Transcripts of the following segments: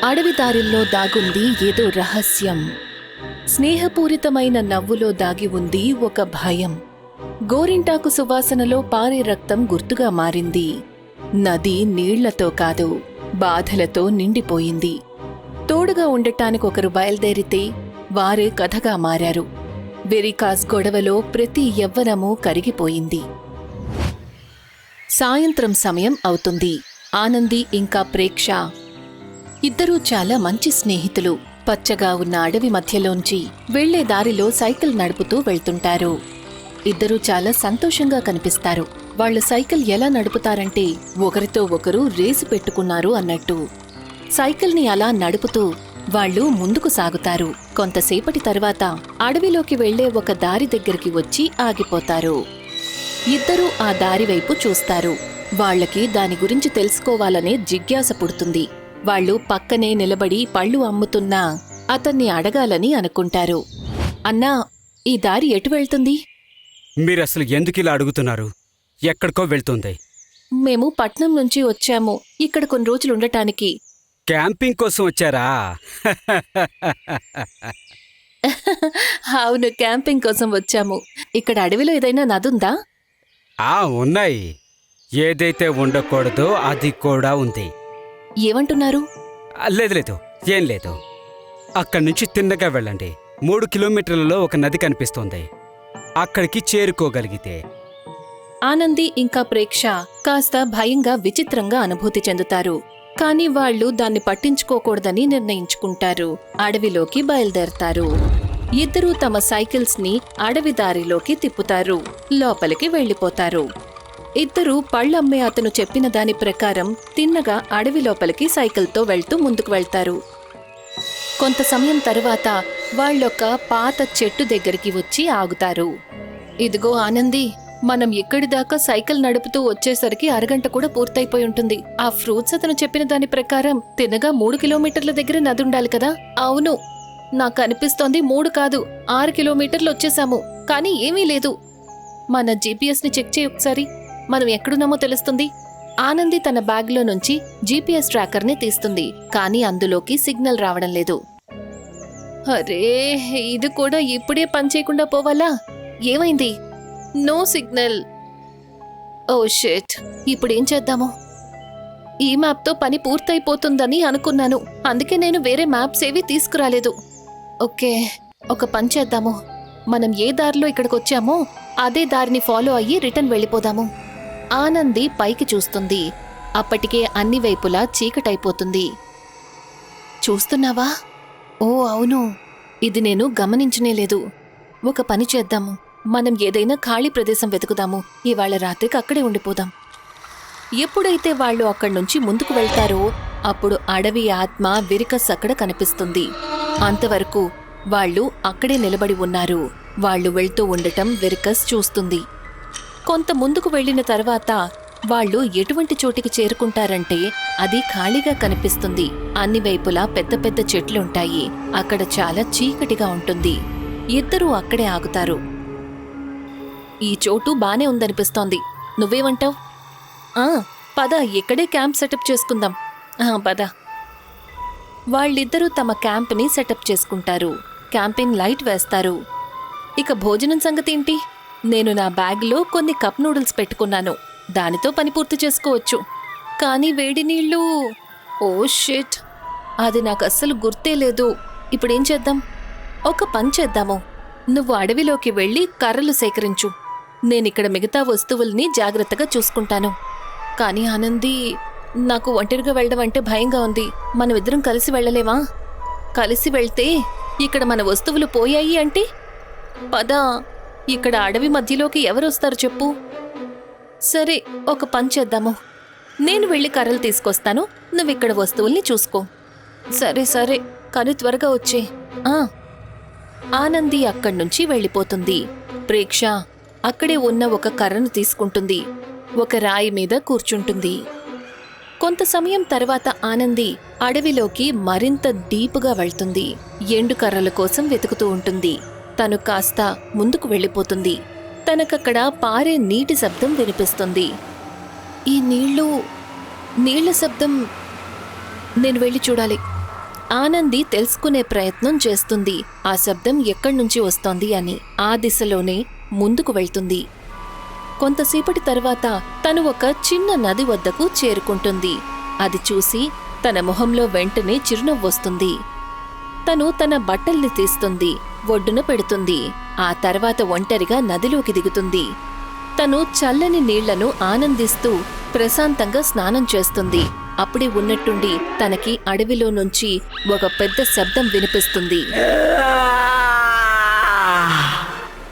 అడవి దారిల్లో దాగుంది ఏదో రహస్యం. స్నేహపూరితమైన నవ్వులో దాగి ఉంది ఒక భయం. గోరింటాకు సువాసనలో పారే రక్తం గుర్తుగా మారింది. నది నీళ్లతో కాదు, బాధలతో నిండిపోయింది. తోడుగా ఉండటానికి ఒకరు బయల్దేరితే వారే కథగా మారారు. వెరికాస్ గొడవలో ప్రతి యవ్వనమూ కరిగిపోయింది. సాయంత్రం సమయం అవుతుంది. ఆనంది ఇంకా ప్రేక్ష ఇద్దరూ చాలా మంచి స్నేహితులు. పచ్చగా ఉన్న అడవి మధ్యలోంచి వెళ్లే దారిలో సైకిల్ నడుపుతూ వెళ్తుంటారు. ఇద్దరూ చాలా సంతోషంగా కనిపిస్తారు. వాళ్ల సైకిల్ ఎలా నడుపుతారంటే ఒకరితో ఒకరు రేసు పెట్టుకున్నారు అన్నట్టు. సైకిల్ని అలా నడుపుతూ వాళ్లు ముందుకు సాగుతారు. కొంతసేపటి తర్వాత అడవిలోకి వెళ్లే ఒక దారి దగ్గరికి వచ్చి ఆగిపోతారు. ఇద్దరూ ఆ దారివైపు చూస్తారు. వాళ్లకి దాని గురించి తెలుసుకోవాలనే జిజ్ఞాస పుడుతుంది. వాళ్లు పక్కనే నిలబడి పళ్ళు అమ్ముతున్నా అతన్ని అడగాలని అనుకుంటారు. అన్నా, ఈ దారి ఎటు వెళ్తుంది? మీరసలు ఎందుకిలా అడుగుతున్నారు? ఎక్కడికో వెళ్తుంది. మేము పట్నం నుంచి వచ్చాము, ఇక్కడ కొన్ని రోజులుండటానికి. క్యాంపింగ్ కోసం వచ్చారా? అవును, క్యాంపింగ్ కోసం వచ్చాము. ఇక్కడ అడవిలో ఏదైనా నదుందా? ఉన్నాయి. ఏదైతే ఉండకూడదో అది కూడా ఉంది. ఏమంటున్నారు? లేదు, ఏం లేదు. అక్కడి నుంచి తిన్నగా వెళ్ళండి. 3 కిలోమీటర్లలో ఒక నది కనిపిస్తోంది. అక్కడికి చేరుకోగలిగితే. ఆనంది ఇంకా ప్రేక్ష కాస్త భయంగా విచిత్రంగా అనుభూతి చెందుతారు. కాని వాళ్లు దాన్ని పట్టించుకోకూడదని నిర్ణయించుకుంటారు. అడవిలోకి బయలుదేరతారు. ఇద్దరూ తమ సైకిల్స్ ని అడవి దారిలోకి తిప్పుతారు. లోపలికి వెళ్లిపోతారు. ఇద్దరూ పళ్ళమ్మే అతను చెప్పిన దాని ప్రకారం తిన్నగా అడవి లోపలికి సైకిల్తో వెళ్తూ ముందుకు వెళ్తారు. కొంత సమయం తరువాత వాళ్ళొక పాత చెట్టు దగ్గరికి వచ్చి ఆగుతారు. ఇదిగో ఆనంది, మనం ఇక్కడి దాకా సైకిల్ నడుపుతూ వచ్చేసరికి అరగంట కూడా పూర్తయిపోయి ఉంటుంది. ఆ ఫ్రూట్స్ అతను చెప్పిన దాని ప్రకారం తిన్నగా 3 కిలోమీటర్ల దగ్గర నది ఉండాలి కదా? అవును, నాకు అనిపిస్తోంది 3 కాదు 6 కిలోమీటర్లు వచ్చేసాము. కానీ ఏమీ లేదు. మన జీపీఎస్ ని చెక్ చేయి ఒకసారి, మనం ఎక్కడున్నామో తెలుస్తుంది. ఆనంది తన బ్యాగ్లో నుంచి జీపీఎస్ ట్రాకర్ని తీస్తుంది. కానీ అందులోకి సిగ్నల్ రావడం లేదు. అరే, ఇది కూడా ఇప్పుడే పనిచేయకుండా పోవాలా? ఏమైంది? No signal. ఓ షిట్, ఇప్పుడేం చేద్దాము? ఈ మ్యాప్తో పని పూర్తయిపోతుందని అనుకున్నాను. అందుకే నేను వేరే మ్యాప్స్ ఏవి తీసుకురాలేదు. ఓకే, ఒక పని చేద్దాము. మనం ఏ దారిలో ఇక్కడికొచ్చామో అదే దారిని ఫాలో అయ్యి రిటర్న్ వెళ్ళిపోదాము. ఆనంది పైకి చూస్తుంది. అప్పటికే అన్ని వైపులా చీకటైపోతుంది. చూస్తున్నావా? ఓ అవును, ఇది నేను గమనించనేలేదు. ఒక పని చేద్దాము, మనం ఏదైనా ఖాళీ ప్రదేశం వెతుకుదాము. ఇవాళ రాత్రికి అక్కడే ఉండిపోదాం. ఎప్పుడైతే వాళ్ళు అక్కడ్నుంచి ముందుకు వెళ్తారో అప్పుడు అడవి ఆత్మ వెరికస్ అక్కడ కనిపిస్తుంది. అంతవరకు వాళ్ళు అక్కడే నిలబడి ఉన్నారు. వాళ్ళు వెళ్తూ ఉండటం వెరికస్ చూస్తుంది. కొంత ముందుకు వెళ్లిన తర్వాత వాళ్ళు ఎటువంటి చోటికి చేరుకుంటారంటే అది ఖాళీగా కనిపిస్తుంది. అన్ని వైపులా పెద్ద పెద్ద చెట్లుంటాయి. అక్కడ చాలా చీకటిగా ఉంటుంది. ఇద్దరూ అక్కడే ఆగుతారు. ఈ చోటు బానే ఉందనిపిస్తోంది. నువ్వేమంటావ్? పద, ఇక్కడే క్యాంప్ సెటప్ చేసుకుందాం. పద. వాళ్ళిద్దరూ తమ క్యాంప్ని సెటప్ చేసుకుంటారు. క్యాంపింగ్ లైట్ వేస్తారు. ఇక భోజనం సంగతేంటి? నేను నా బ్యాగ్లో కొన్ని కప్ నూడిల్స్ పెట్టుకున్నాను. దానితో పని పూర్తి చేసుకోవచ్చు. కానీ వేడి నీళ్ళు, ఓ షిట్, అది నాకు అస్సలు గుర్తే లేదు. ఇప్పుడేం చేద్దాం? ఒక పని చేద్దాము. నువ్వు అడవిలోకి వెళ్ళి కర్రలు సేకరించు. నేనిక్కడ మిగతా వస్తువుల్ని జాగ్రత్తగా చూసుకుంటాను. కానీ ఆనంది, నాకు ఒంటరిగా వెళ్ళడం అంటే భయంగా ఉంది. మనమిద్దరం కలిసి వెళ్ళలేమా? కలిసి వెళ్తే ఇక్కడ మన వస్తువులు పోయాయి అంటే? పదా, ఇక్కడ అడవి మధ్యలోకి ఎవరొస్తారు చెప్పు? సరే, ఒక పని చేద్దాము. నేను వెళ్ళి కర్రలు తీసుకొస్తాను, నువ్విక్కడ వస్తువుల్ని చూసుకో. సరే, కానీ త్వరగా వచ్చే. ఆనంది అక్కడ్నుంచి వెళ్ళిపోతుంది. ప్రేక్ష అక్కడే ఉన్న ఒక కర్రను తీసుకుంటుంది. ఒక రాయి మీద కూర్చుంటుంది. కొంత సమయం తర్వాత ఆనంది అడవిలోకి మరింత డీపుగా వెళ్తుంది. ఎండు కర్రల కోసం వెతుకుతూ ఉంటుంది. తను కాస్త ముందుకు వెళ్ళిపోతుంది. తనకక్కడ పారే నీటి శబ్దం వినిపిస్తుంది. ఈ నీళ్ల శబ్దం నేను వెళ్ళి చూడాలి. ఆనంది తెలుసుకునే ప్రయత్నం చేస్తుంది ఆ శబ్దం ఎక్కడ్నుంచి వస్తోంది అని. ఆ దిశలోనే ముందుకు వెళ్తుంది. కొంతసేపటి తర్వాత తను ఒక చిన్న నది వద్దకు చేరుకుంటుంది. అది చూసి తన మొహంలో వెంటనే చిరునవ్వొస్తుంది. తను తన బట్టల్ని తీస్తుంది, ఒడ్డున పెడుతుంది. ఆ తర్వాత ఒంటరిగా నదిలోకి దిగుతుంది. తను చల్లని నీళ్లను ఆనందిస్తూ ప్రశాంతంగా స్నానం చేస్తుంది. అప్పుడే ఉన్నట్టుండి తనకి అడవిలో నుంచి ఒక పెద్ద శబ్దం వినిపిస్తుంది.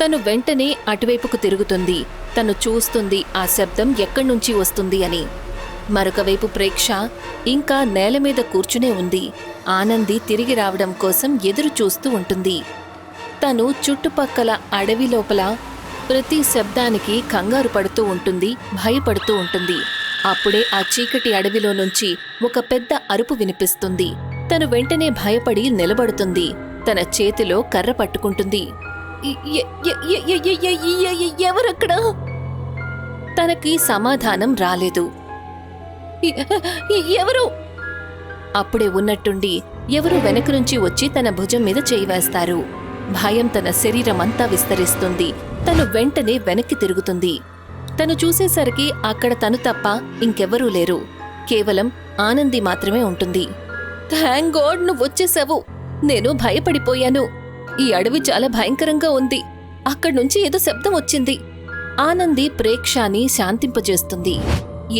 తను వెంటనే అటువైపుకు తిరుగుతుంది. తను చూస్తుంది ఆ శబ్దం ఎక్కడ్నుంచి వస్తుంది అని. మరొకవైపు ప్రేక్ష ఇంకా నేల మీద కూర్చునే ఉంది. ఆనంది తిరిగి రావడం కోసం ఎదురు చూస్తూ ఉంటుంది. తను చుట్టుపక్కల అడవి లోపల ప్రతి శబ్దానికి కంగారు పడుతూ ఉంటుంది, భయపడుతూ ఉంటుంది. అప్పుడే ఆ చీకటి అడవిలో నుంచి ఒక పెద్ద అరుపు వినిపిస్తుంది. తను వెంటనే భయపడి నిలబడుతుంది. తన చేతిలో కర్ర పట్టుకుంటుంది. ఎవరక్కడ? తనకి సమాధానం రాలేదు. ఎవరు? అప్పుడే ఉన్నట్టుండి ఎవరు వెనక నుంచి వచ్చి తన భుజం మీద చేయి వేస్తారు. భయం తన శరీరమంతా విస్తరిస్తుంది. తను వెంటనే వెనక్కి తిరుగుతుంది. తను చూసేసరికి అక్కడ తను తప్ప ఇంకెవ్వరూ లేరు. కేవలం ఆనంది మాత్రమే ఉంటుంది. థ్యాంక్ గాడ్ నువ్వొచ్చేసావు. నేను భయపడిపోయాను. ఈ అడవి చాలా భయంకరంగా ఉంది. అక్కడ్నుంచి ఏదో శబ్దం వచ్చింది. ఆనంది ప్రేక్షాని శాంతింపజేస్తుంది.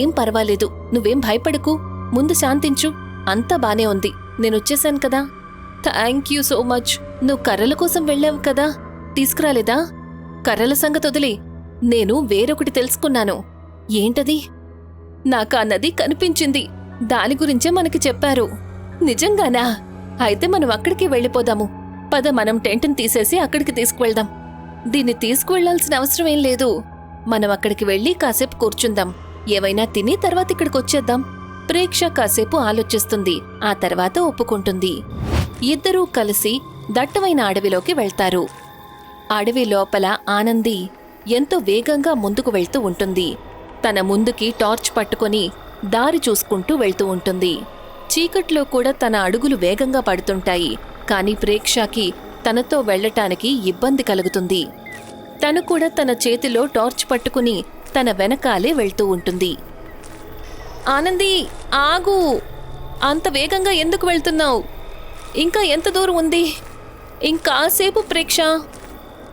ఏం పర్వాలేదు, నువ్వేం భయపడకు. ముందు శాంతించు. అంతా బానే ఉంది. నేనొచ్చేశాను కదా. Thank you so much. నువ్వు కర్రల కోసం వెళ్ళావు కదా, తీసుకురాలేదా? కర్రల సంగతి వదిలే, నేను వేరొకటి తెలుసుకున్నాను. ఏంటది? నాకు ఆ నది కనిపించింది. దాని గురించే మనకి చెప్పారు. నిజంగానా? అయితే మనం అక్కడికి వెళ్ళిపోదాము. పద, మనం టెంట్ని తీసేసి అక్కడికి తీసుకువెళ్దాం. దీన్ని తీసుకువెళ్లాల్సిన అవసరం ఏం లేదు. మనం అక్కడికి వెళ్ళి కాసేపు కూర్చుందాం. ఏవైనా తిని తర్వాత ఇక్కడికొచ్చేద్దాం. ప్రేక్ష కాసేపు ఆలోచిస్తుంది. ఆ తర్వాత ఒప్పుకుంటుంది. ఇద్దరూ కలిసి దట్టమైన అడవిలోకి వెళ్తారు. అడవి లోపల ఆనంది ఎంతో వేగంగా ముందుకు వెళ్తూ ఉంటుంది. తన ముందుకి టార్చ్ పట్టుకొని దారి చూసుకుంటూ వెళ్తూ ఉంటుంది. చీకట్లో కూడా తన అడుగులు వేగంగా పడుతుంటాయి. కాని ప్రేక్షకి తనతో వెళ్లటానికి ఇబ్బంది కలుగుతుంది. తను కూడా తన చేతిలో టార్చ్ పట్టుకుని తన వెనకాలే వెళ్తూ ఉంటుంది. ఆనంది, ఆగు! అంత వేగంగా ఎందుకు వెళ్తున్నావు? ఇంకా ఎంత దూరం ఉంది? ఇంకాసేపు ప్రేక్ష.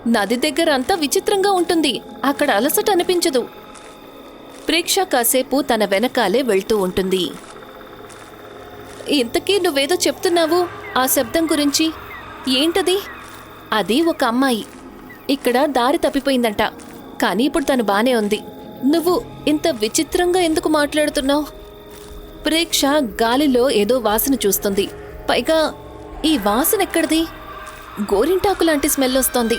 నది దగ్గర అంతా విచిత్రంగా ఉంటుంది. అక్కడ అలసట అనిపించదు. ప్రేక్ష కాసేపు తన వెనకాలే వెళ్తూ ఉంటుంది. ఇంతకీ నువ్వేదో చెప్తున్నావు ఆ శబ్దం గురించి. ఏంటది? అది ఒక అమ్మాయి. ఇక్కడ దారి తప్పిపోయిందంట. కానీ ఇప్పుడు తను బానే ఉంది. నువ్వు ఇంత విచిత్రంగా ఎందుకు మాట్లాడుతున్నావు? ప్రేక్ష గాలిలో ఏదో వాసన చూస్తుంది. పైగా ఈ వాసన ఎక్కడిది? గోరింటాకు లాంటి స్మెల్ వస్తోంది.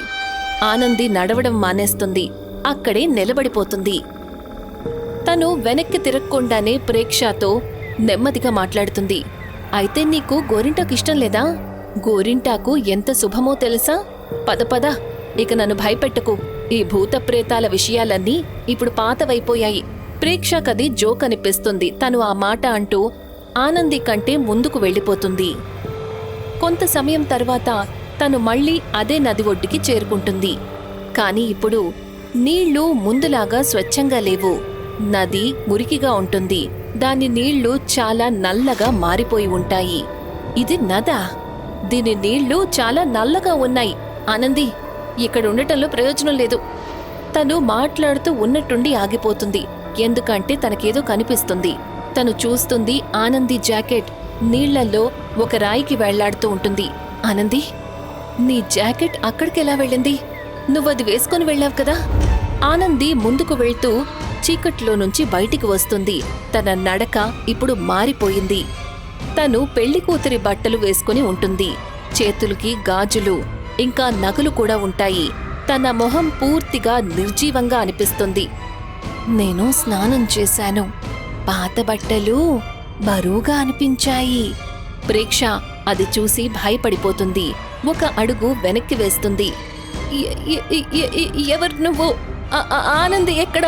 ఆనంది నడవడం మానేస్తుంది. అక్కడే నిలబడిపోతుంది. తను వెనక్కి తిరగకుండానే ప్రేక్షతో నెమ్మదిగా మాట్లాడుతుంది. అయితే నీకు గోరింటాకు ఇష్టం లేదా? గోరింటాకు ఎంత శుభమో తెలుసా? పద పద, ఇక నన్ను భయపెట్టకు. ఈ భూత ప్రేతాల విషయాలన్నీ ఇప్పుడు పాతవైపోయాయి. ప్రేక్షకది జోక్ అనిపిస్తుంది. తను ఆ మాట అంటూ ఆనంది కంటే ముందుకు వెళ్ళిపోతుంది. కొంత సమయం తర్వాత తను మళ్ళీ అదే నది ఒడ్డుకి చేరుకుంటుంది. కాని ఇప్పుడు నీళ్లు ముందులాగా స్వచ్ఛంగా లేవు. నది మురికిగా ఉంటుంది. దాని నీళ్లు చాలా నల్లగా మారిపోయి ఉంటాయి. ఇది నదా? దీని నీళ్లు చాలా నల్లగా ఉన్నాయి. ఆనంది, ఇక్కడ ఉండటంలో ప్రయోజనం లేదు. తను మాట్లాడుతూ ఉన్నట్టుండి ఆగిపోతుంది. ఎందుకంటే తనకేదో కనిపిస్తుంది. తను చూస్తుంది ఆనంది జాకెట్ నీళ్లల్లో ఒక రాయికి వెళ్లాడుతూ ఉంటుంది. ఆనంది, నీ జాకెట్ అక్కడికెలా వెళ్ళింది? నువ్వది వేసుకుని వెళ్ళావు కదా? ఆనంది ముందుకు వెళ్తూ చీకట్లో నుంచి బయటికి వస్తుంది. తన నడక ఇప్పుడు మారిపోయింది. తను పెళ్లి కూతురి బట్టలు వేసుకుని ఉంటుంది. చేతులకి గాజులు ఇంకా నగలు కూడా ఉంటాయి. తన మొహం పూర్తిగా నిర్జీవంగా అనిపిస్తుంది. నేను స్నానం చేశాను. పాత బట్టలు బరువుగా అనిపించాయి. ప్రేక్ష అది చూసి భయపడిపోతుంది. ఒక అడుగు వెనక్కి వేస్తుంది. ఎవరు నువ్వు? ఆనంది ఎక్కడ?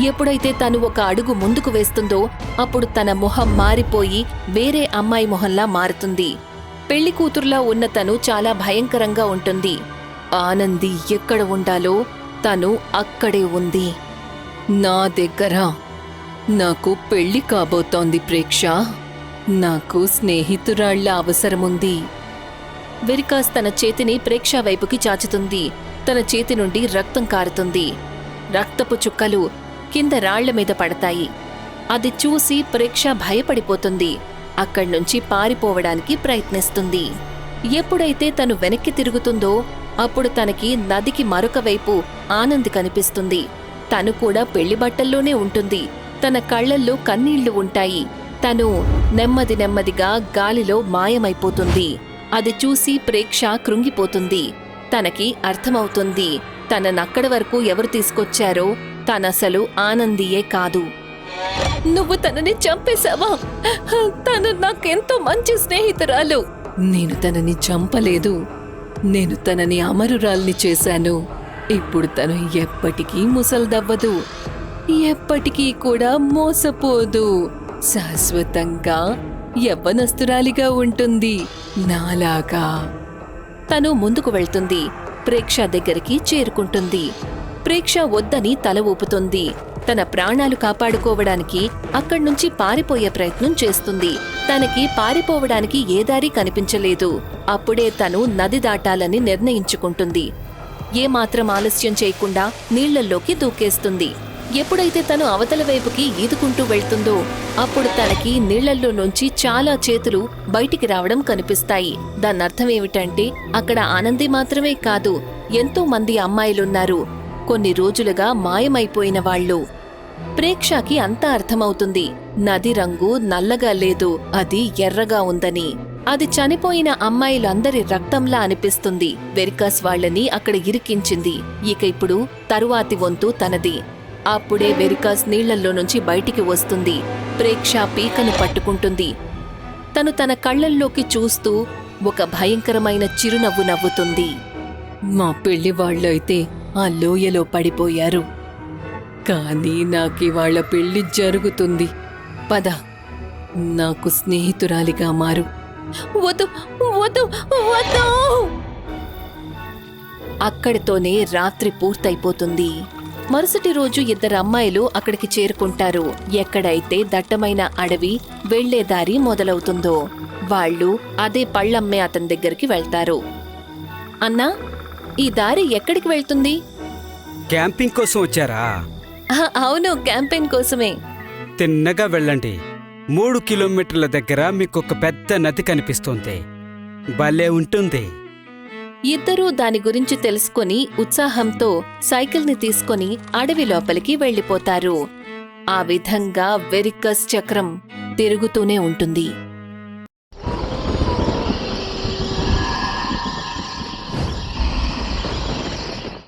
ఎప్పుడైతే తను ఒక అడుగు ముందుకు వేస్తుందో అప్పుడు తన మొహం మారిపోయి వేరే అమ్మాయి మొహంలా మారుతుంది. పెళ్లి కూతురులా ఉన్న తను చాలా భయంకరంగా ఉంటుంది. ఆనంది ఎక్కడ ఉండాలో తను అక్కడే ఉంది. నా దగ్గర నాకు పెళ్లి కాబోతోంది ప్రేక్ష. నాకు స్నేహితురాళ్ల అవసరముంది. వెరికాస్ తన చేతిని ప్రేక్ష వైపుకి చాచుతుంది. తన చేతి నుండి రక్తం కారుతుంది. రక్తపు చుక్కలు కింద రాళ్ల మీద పడతాయి. అది చూసి ప్రేక్ష భయపడిపోతుంది. అక్కడ్నుంచి పారిపోవడానికి ప్రయత్నిస్తుంది. ఎప్పుడైతే తను వెనక్కి తిరుగుతుందో అప్పుడు తనకి నదికి మరొక వైపు ఆనంద్ కనిపిస్తుంది. తను కూడా పెళ్లి బట్టల్లోనే ఉంటుంది. తన కళ్లల్లో కన్నీళ్లు ఉంటాయి. తను నెమ్మది నెమ్మదిగా గాలిలో మాయమైపోతుంది. అది చూసి ప్రేక్ష కృంగిపోతుంది. తనకి అర్థమవుతుంది తననక్కడి వరకు ఎవరు తీసుకొచ్చారో తనసలు ఆనందియే కాదు. నువ్వు తనని చంపేశావా? తను నాకెంతో మంచి స్నేహితురాలు. నేను తనని చంపలేదు. నేను తనని అమరురాల్ని చేశాను. ఇప్పుడు తను ఎప్పటికీ ముసల్దవ్వదు. ఎప్పటికీ కూడా మోసపోదు. శాశ్వతంగా యవ్వనస్తురాలిగా ఉంటుంది నాలాగా. తను ముందుకు వెళ్తుంది. ప్రేక్ష దగ్గరికి చేరుకుంటుంది. ప్రేక్ష వద్దని తల ఊపుతుంది. తన ప్రాణాలు కాపాడుకోవడానికి అక్కడ్నుంచి పారిపోయే ప్రయత్నం చేస్తుంది. తనకి పారిపోవడానికి ఏ దారి కనిపించలేదు. అప్పుడే తను నది దాటాలని నిర్ణయించుకుంటుంది. ఏమాత్రం ఆలస్యం చేయకుండా నీళ్లల్లోకి దూకేస్తుంది. ఎప్పుడైతే తను అవతల వైపుకి ఈదుకుంటూ వెళ్తుందో అప్పుడు తనకి నీళ్లల్లో నుంచి చాలా చేతులు బయటికి రావడం కనిపిస్తాయి. దానర్థమేమిటంటే అక్కడ ఆనంది మాత్రమే కాదు, ఎంతో మంది అమ్మాయిలున్నారు. కొన్ని రోజులుగా మాయమైపోయిన వాళ్ళు. ప్రేక్షకి అంతా అర్థమవుతుంది. నది రంగు నల్లగా లేదు, అది ఎర్రగా ఉందని. అది చనిపోయిన అమ్మాయిలందరి రక్తంలా అనిపిస్తుంది. వెరికాస్ వాళ్ళని అక్కడ ఇరికించింది. ఇక ఇప్పుడు తరువాతి వంతు తనది. అప్పుడే వెరికాస్ నీళ్లల్లో నుంచి బయటికి వస్తుంది. ప్రేక్ష పీకను పట్టుకుంటుంది. తను తన కళ్లల్లోకి చూస్తూ ఒక భయంకరమైన చిరునవ్వు నవ్వుతుంది. మా పెళ్లి వాళ్ళైతే ఆ లోయలో పడిపోయారు, కానీ నాకివాళ్ల పెళ్లి జరుగుతుంది. పద, నాకు స్నేహితురాలిగా మారు. వద్దు వద్దు వద్దు. అక్కడితోనే రాత్రి పూర్తయిపోతుంది. మరుసటి రోజు ఇద్దరు అమ్మాయిలు అక్కడికి చేరుకుంటారు. ఎక్కడైతే దట్టమైన అడవి వెళ్లే దారి మొదలవుతుందో వాళ్ళు అదే పళ్ళమ్మే అతని దగ్గరికి వెళ్తారు. అన్నా, ఈ దారి ఎక్కడికి వెళ్తుంది? క్యాంపింగ్ కోసం వచ్చారా? అవును, క్యాంపెయిన్ కోసమే. తిన్నగా వెళ్ళండి. 3 కిలోమీటర్ల దగ్గర మీకొక పెద్ద నది కనిపిస్తుంది. భలే ఉంటుంది. ఇద్దరూ దాని గురించి తెలుసుకొని ఉత్సాహంతో సైకిల్ని తీసుకొని అడవి లోపలికి వెళ్లిపోతారు. ఆ విధంగా వెరికస్ చక్రం తిరుగుతూనే ఉంటుంది.